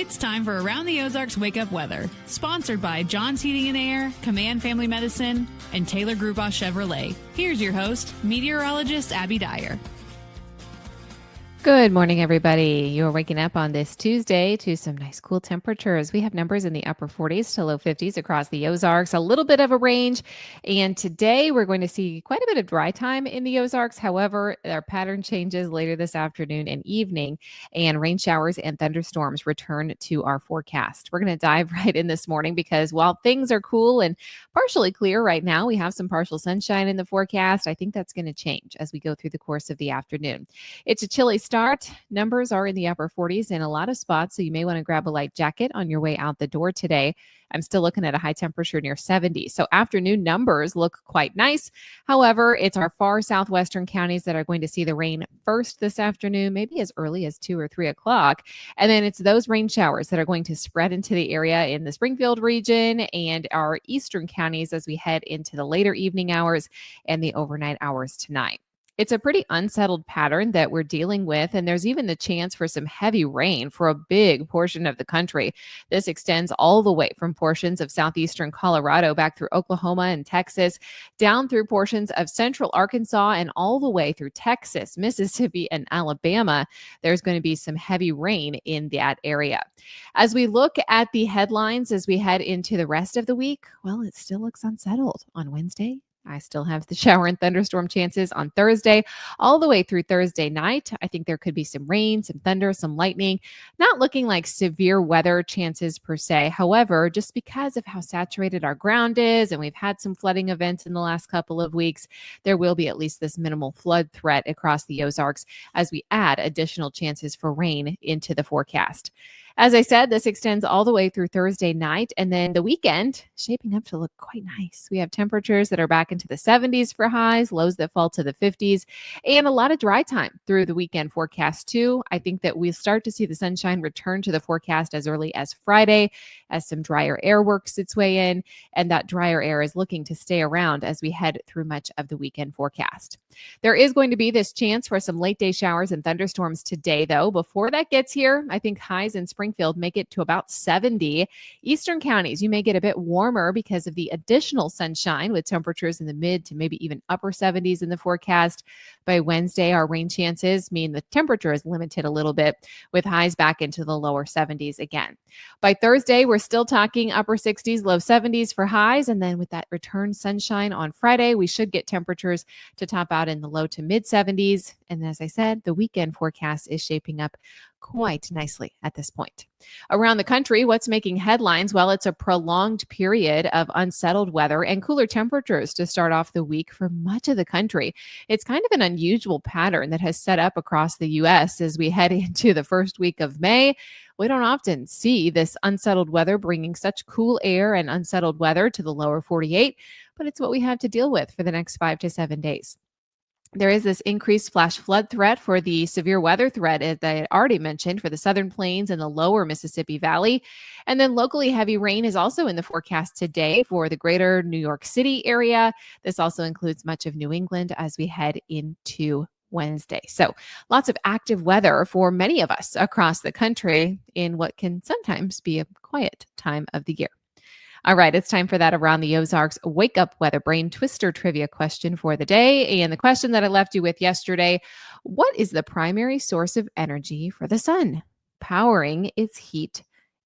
It's time for Around the Ozarks Wake Up Weather, sponsored by John's Heating and Air, Command Family Medicine, and Taylor Grubaugh Chevrolet. Here's your host, meteorologist Abby Dyer. Good morning, everybody. You're waking up on this Tuesday to some nice cool temperatures. We have numbers in the upper 40s to low 50s across the Ozarks, a little bit of a range. And today we're going to see quite a bit of dry time in the Ozarks. However, our pattern changes later this afternoon and evening, and rain showers and thunderstorms return to our forecast. We're going to dive right in this morning because while things are cool and partially clear right now, we have some partial sunshine in the forecast. I think that's going to change as we go through the course of the afternoon. It's a chilly start. Numbers are in the upper 40s in a lot of spots, so you may want to grab a light jacket on your way out the door today. I'm still looking at a high temperature near 70. So afternoon numbers look quite nice. However, it's our far southwestern counties that are going to see the rain first this afternoon, maybe as early as 2 or 3 o'clock. And then it's those rain showers that are going to spread into the area in the Springfield region and our eastern counties as we head into the later evening hours and the overnight hours tonight. It's a pretty unsettled pattern that we're dealing with, and there's even the chance for some heavy rain for a big portion of the country. This extends all the way from portions of southeastern Colorado back through Oklahoma and Texas, down through portions of central Arkansas, and all the way through Texas, Mississippi, and Alabama. There's going to be some heavy rain in that area. As we look at the headlines as we head into the rest of the week, well, it still looks unsettled on Wednesday. I still have the shower and thunderstorm chances on Thursday, all the way through Thursday night. I think there could be some rain, some thunder, some lightning, not looking like severe weather chances per se. However, just because of how saturated our ground is, and we've had some flooding events in the last couple of weeks, there will be at least this minimal flood threat across the Ozarks as we add additional chances for rain into the forecast. As I said, this extends all the way through Thursday night, and then the weekend shaping up to look quite nice. We have temperatures that are back into the 70s for highs, lows that fall to the 50s, and a lot of dry time through the weekend forecast too. I think that we'll start to see the sunshine return to the forecast as early as Friday as some drier air works its way in, and that drier air is looking to stay around as we head through much of the weekend forecast. There is going to be this chance for some late day showers and thunderstorms today, though. Before that gets here, I think highs in Springfield make it to about 70. Eastern counties, you may get a bit warmer because of the additional sunshine with temperatures in the mid to maybe even upper 70s in the forecast. By Wednesday, our rain chances mean the temperature is limited a little bit with highs back into the lower 70s again. By Thursday, we're still talking upper 60s, low 70s for highs. And then with that return sunshine on Friday, we should get temperatures to top out in the low to mid 70s. And as I said, the weekend forecast is shaping up quite nicely at this point. Around the country, what's making headlines? Well, it's a prolonged period of unsettled weather and cooler temperatures to start off the week for much of the country. It's kind of an unusual pattern that has set up across the U.S. as we head into the first week of May. We don't often see this unsettled weather bringing such cool air and unsettled weather to the lower 48, but it's what we have to deal with for the next 5 to 7 days. There is this increased flash flood threat for the severe weather threat that I already mentioned for the southern plains and the lower Mississippi Valley. And then locally heavy rain is also in the forecast today for the greater New York City area. This also includes much of New England as we head into Wednesday. So lots of active weather for many of us across the country in what can sometimes be a quiet time of the year. All right, it's time for that Around the Ozarks Wake Up Weather Brain Twister trivia question for the day. And the question that I left you with yesterday, what is the primary source of energy for the sun, powering its heat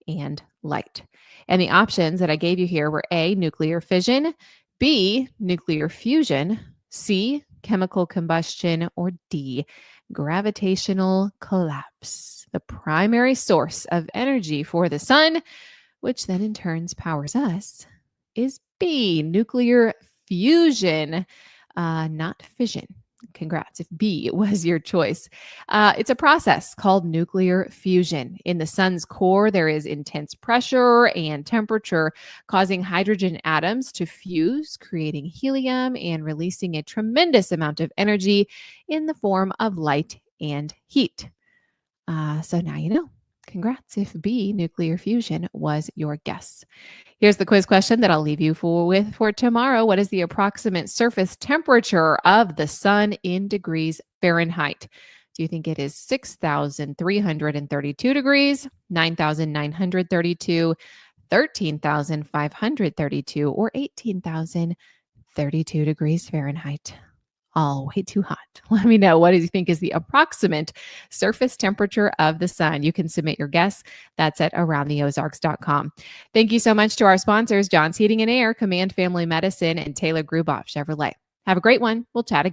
and light? And the options that I gave you here were A, nuclear fission, B, nuclear fusion, C, chemical combustion, or D, gravitational collapse. The primary source of energy for the sun, which then in turn powers us, is B, nuclear fusion, not fission. Congrats if B was your choice. It's a process called nuclear fusion. In the sun's core, there is intense pressure and temperature causing hydrogen atoms to fuse, creating helium and releasing a tremendous amount of energy in the form of light and heat. So now you know. Congrats if B, nuclear fusion, was your guess. Here's the quiz question that I'll leave you for tomorrow. What is the approximate surface temperature of the sun in degrees Fahrenheit? Do you think it is 6,332 degrees, 9,932, 13,532, or 18,032 degrees Fahrenheit? All way too hot. Let me know, what do you think is the approximate surface temperature of the sun? You can submit your guess. That's at aroundtheozarks.com. Thank you so much to our sponsors, John's Heating and Air, Command Family Medicine, and Taylor Gruboff Chevrolet. Have a great one. We'll chat again.